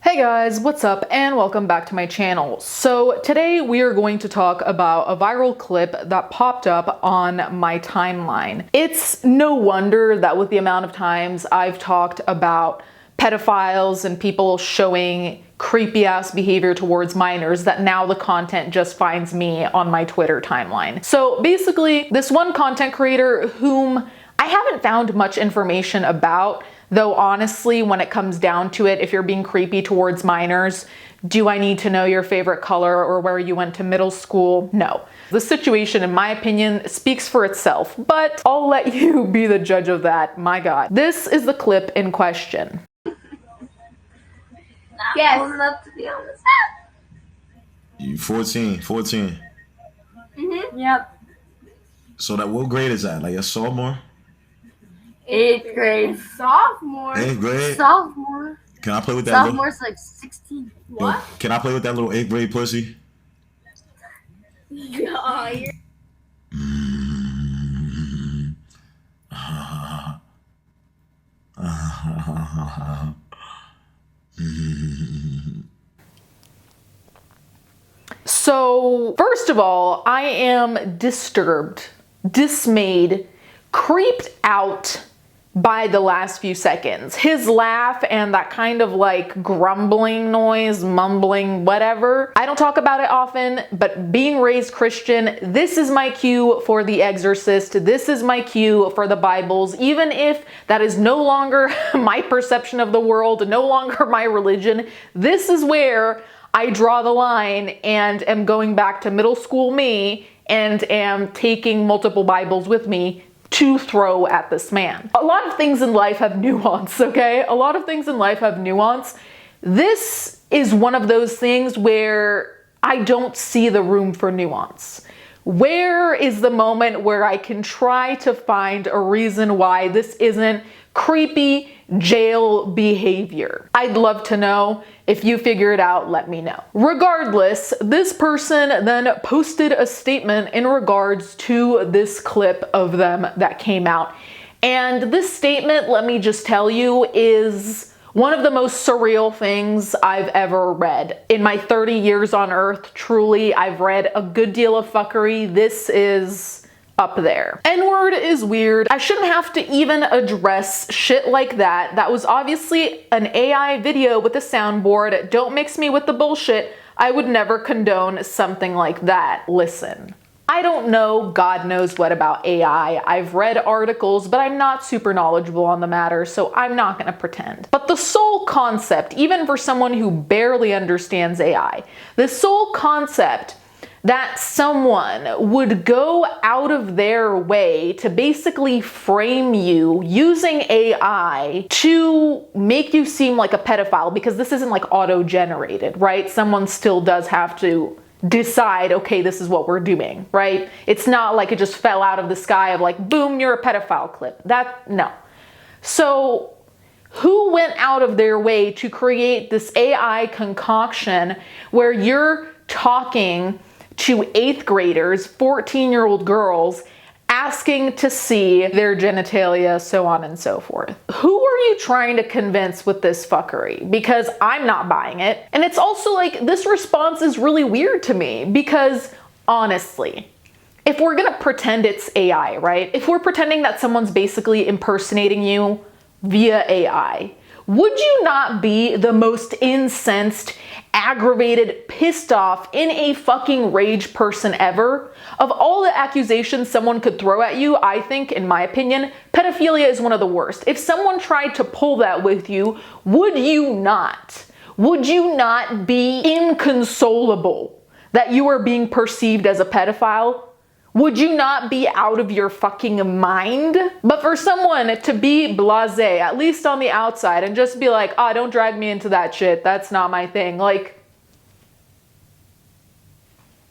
Hey guys, what's up and welcome back to my channel. So today we are going to talk about a viral clip that popped up on my timeline. It's no wonder that with the amount of times I've talked about pedophiles and people showing creepy ass behavior towards minors that now the content just finds me on my Twitter timeline. So basically, this one content creator whom I haven't found much information about, though honestly, when it comes down to it, if you're being creepy towards minors, do I need to know your favorite color or where you went to middle school? No. The situation, in my opinion, speaks for itself, but I'll let you be the judge of that. My God. This is the clip in question. Yes. Old enough to be honest. You 14. Yep. So that what grade is that? Like a sophomore? 8th grade. Sophomore. 8th grade? Sophomore. Can I play with that? Sophomore's like 16. What? Yo, can I play with that little 8th grade pussy? Yeah, you're... So, first of all, I am disturbed, dismayed, creeped out by the last few seconds. His laugh and that kind of like grumbling noise, mumbling, whatever. I don't talk about it often, but being raised Christian, this is my cue for The Exorcist. This is my cue for the Bibles. Even if that is no longer my perception of the world, no longer my religion, this is where I draw the line and am going back to middle school me and am taking multiple Bibles with me to throw at this man. A lot of things in life have nuance, okay? A lot of things in life have nuance. This is one of those things where I don't see the room for nuance. Where is the moment where I can try to find a reason why this isn't creepy jail behavior? I'd love to know. If you figure it out, let me know. Regardless, this person then posted a statement in regards to this clip of them that came out. And this statement, let me just tell you, is one of the most surreal things I've ever read. In my 30 years on Earth, truly, I've read a good deal of fuckery. This is up there. N-word is weird. I shouldn't have to even address shit like that. That was obviously an AI video with a soundboard. Don't mix me with the bullshit. I would never condone something like that. Listen, I don't know God knows what about AI. I've read articles, but I'm not super knowledgeable on the matter, so I'm not gonna pretend. But the sole concept, even for someone who barely understands AI, the sole concept that someone would go out of their way to basically frame you using AI to make you seem like a pedophile, because this isn't like auto-generated, right? Someone still does have to decide, okay, this is what we're doing, right? It's not like it just fell out of the sky of like, boom, you're a pedophile clip. No. So who went out of their way to create this AI concoction where you're talking to 8th graders, 14-year-old girls, asking to see their genitalia, so on and so forth? Who are you trying to convince with this fuckery? Because I'm not buying it. And it's also like, this response is really weird to me because honestly, if we're gonna pretend it's AI, right? If we're pretending that someone's basically impersonating you via AI, would you not be the most incensed, aggravated, pissed off, in a fucking rage person ever? Of all the accusations someone could throw at you, I think, in my opinion, pedophilia is one of the worst. If someone tried to pull that with you, would you not? Would you not be inconsolable that you are being perceived as a pedophile? Would you not be out of your fucking mind? But for someone to be blasé, at least on the outside, and just be like, ah, don't drag me into that shit, that's not my thing. Like,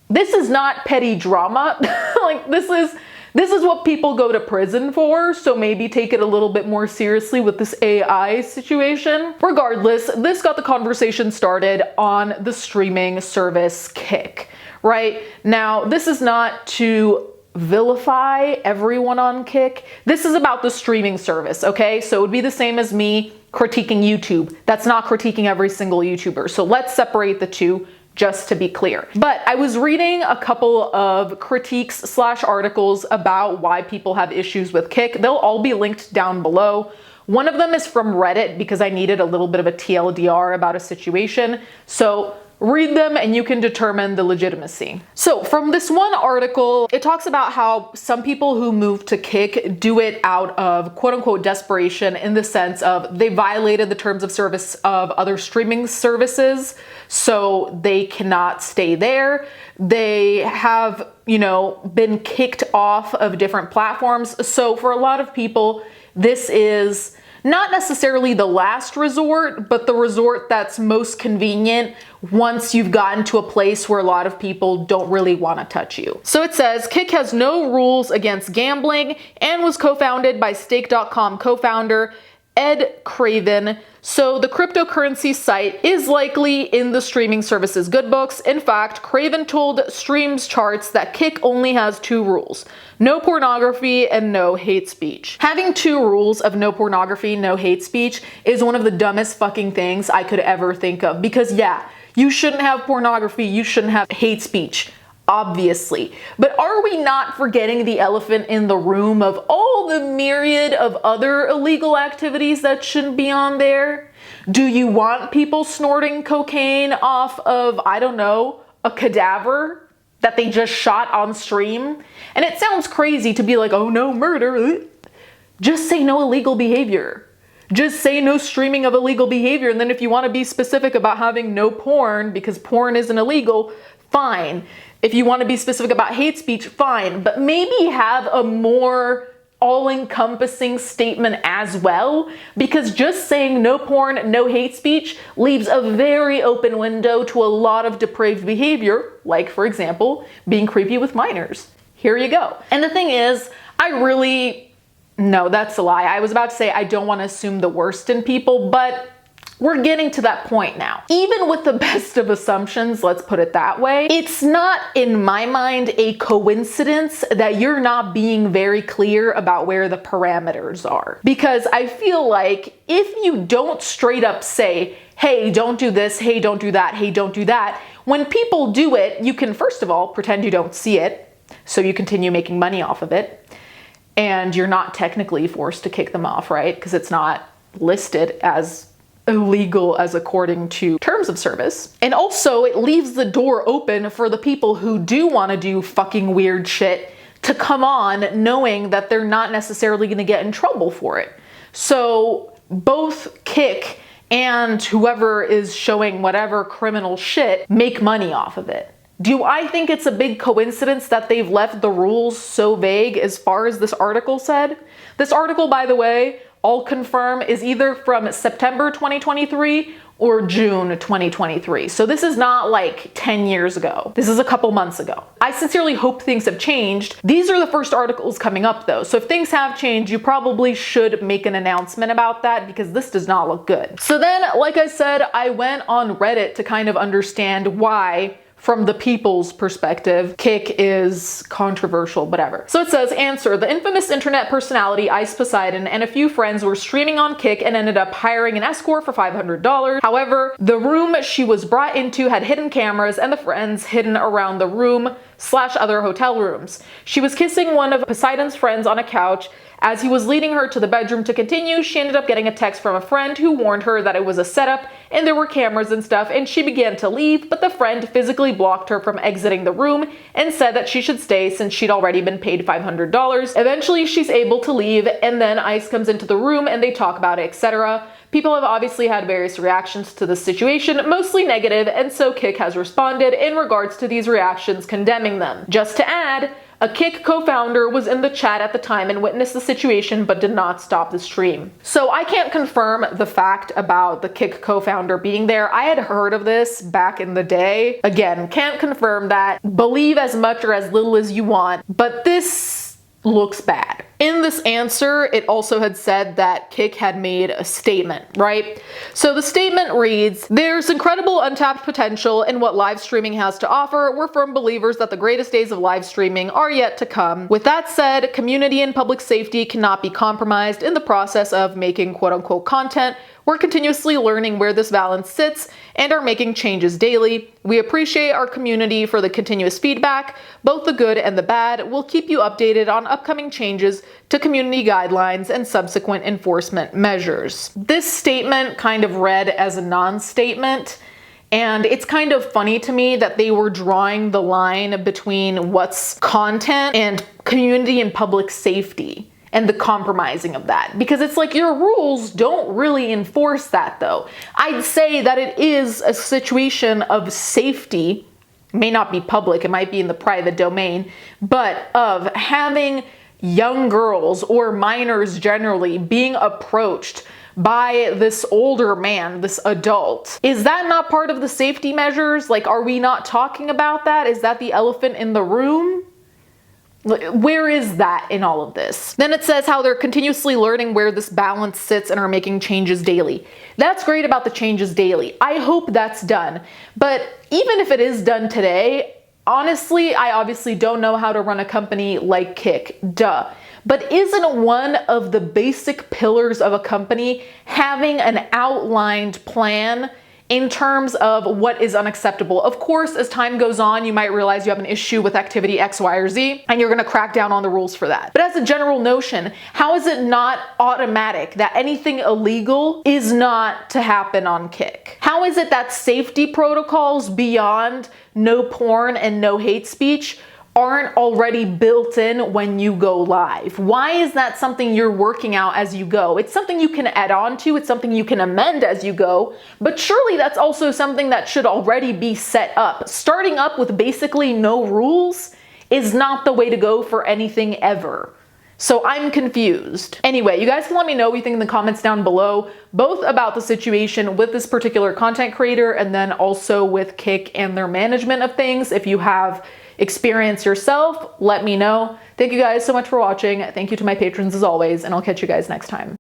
this is not petty drama. Like, this is what people go to prison for, so maybe take it a little bit more seriously with this AI situation. Regardless, this got the conversation started on the streaming service Kick. Right? Now, this is not to vilify everyone on Kick. This is about the streaming service, okay? So it would be the same as me critiquing YouTube. That's not critiquing every single YouTuber. So let's separate the two, just to be clear. But I was reading a couple of critiques / articles about why people have issues with Kick. They'll all be linked down below. One of them is from Reddit because I needed a little bit of a TLDR about a situation. So read them and you can determine the legitimacy. So from this one article, it talks about how some people who move to Kick do it out of quote unquote desperation, in the sense of they violated the terms of service of other streaming services, so they cannot stay there. They have, been kicked off of different platforms. So for a lot of people, this is not necessarily the last resort, but the resort that's most convenient once you've gotten to a place where a lot of people don't really want to touch you. So it says, Kick has no rules against gambling and was co-founded by Stake.com co-founder Ed Craven. So the cryptocurrency site is likely in the streaming service's good books. In fact, Craven told Streams Charts that Kick only has 2 rules: no pornography and no hate speech. Having 2 rules of no pornography, no hate speech is one of the dumbest fucking things I could ever think of. Because yeah, you shouldn't have pornography, you shouldn't have hate speech, obviously. But are we not forgetting the elephant in the room of all the myriad of other illegal activities that shouldn't be on there? Do you want people snorting cocaine off of, I don't know, a cadaver that they just shot on stream? And it sounds crazy to be like, oh no, murder. Just say no illegal behavior. Just say no streaming of illegal behavior. And then if you want to be specific about having no porn because porn isn't illegal, fine. If you want to be specific about hate speech, fine. But maybe have a more all-encompassing statement as well, because just saying no porn, no hate speech leaves a very open window to a lot of depraved behavior, like, for example, being creepy with minors. Here you go. And the thing is, no, that's a lie. I was about to say I don't want to assume the worst in people, but we're getting to that point now. Even with the best of assumptions, let's put it that way, it's not, in my mind, a coincidence that you're not being very clear about where the parameters are. Because I feel like if you don't straight up say, hey, don't do this, hey, don't do that, hey, don't do that, when people do it, you can, first of all, pretend you don't see it, so you continue making money off of it. And you're not technically forced to kick them off, right? Because it's not listed as illegal as according to terms of service. And also it leaves the door open for the people who do want to do fucking weird shit to come on knowing that they're not necessarily going to get in trouble for it. So both Kick and whoever is showing whatever criminal shit make money off of it. Do I think it's a big coincidence that they've left the rules so vague as far as this article said? This article, by the way, I'll confirm, is either from September 2023 or June 2023. So this is not like 10 years ago. This is a couple months ago. I sincerely hope things have changed. These are the first articles coming up though. So if things have changed, you probably should make an announcement about that, because this does not look good. So then, like I said, I went on Reddit to kind of understand why, from the people's perspective, Kick is controversial, whatever. So it says, answer, the infamous internet personality Ice Poseidon and a few friends were streaming on Kick and ended up hiring an escort for $500. However, the room she was brought into had hidden cameras and the friends hidden around the room / other hotel rooms. She was kissing one of Poseidon's friends on a couch. As he was leading her to the bedroom to continue, she ended up getting a text from a friend who warned her that it was a setup and there were cameras and stuff, and she began to leave, but the friend physically blocked her from exiting the room and said that she should stay since she'd already been paid $500. Eventually, she's able to leave, and then Ice comes into the room and they talk about it, etc. People have obviously had various reactions to this situation, mostly negative, and so Kick has responded in regards to these reactions, condemning them. Just to add, a Kick co-founder was in the chat at the time and witnessed the situation but did not stop the stream. So I can't confirm the fact about the Kick co-founder being there. I had heard of this back in the day. Again, can't confirm that. Believe as much or as little as you want, but this looks bad. In this answer, it also had said that Kick had made a statement, right? So the statement reads, "There's incredible untapped potential in what live streaming has to offer. We're firm believers that the greatest days of live streaming are yet to come. With that said, community and public safety cannot be compromised in the process of making quote-unquote content. We're continuously learning where this balance sits and are making changes daily. We appreciate our community for the continuous feedback, both the good and the bad. We'll keep you updated on upcoming changes to community guidelines and subsequent enforcement measures." This statement kind of read as a non-statement, and it's kind of funny to me that they were drawing the line between what's content and community and public safety, and the compromising of that. Because it's like your rules don't really enforce that though. I'd say that it is a situation of safety, may not be public, it might be in the private domain, but of having young girls or minors generally being approached by this older man, this adult. Is that not part of the safety measures? Like, are we not talking about that? Is that the elephant in the room? Where is that in all of this? Then it says how they're continuously learning where this balance sits and are making changes daily. That's great about the changes daily. I hope that's done. But even if it is done today, honestly, I obviously don't know how to run a company like Kick, duh. But isn't one of the basic pillars of a company having an outlined plan in terms of what is unacceptable? Of course, as time goes on, you might realize you have an issue with activity X, Y, or Z, and you're gonna crack down on the rules for that. But as a general notion, how is it not automatic that anything illegal is not to happen on Kick? How is it that safety protocols beyond no porn and no hate speech aren't already built in when you go live? Why is that something you're working out as you go? It's something you can add on to, it's something you can amend as you go, but surely that's also something that should already be set up. Starting up with basically no rules is not the way to go for anything ever. So I'm confused. Anyway, you guys can let me know what you think in the comments down below, both about the situation with this particular content creator and then also with Kick and their management of things. If you have experience yourself, let me know. Thank you guys so much for watching. Thank you to my patrons as always, and I'll catch you guys next time.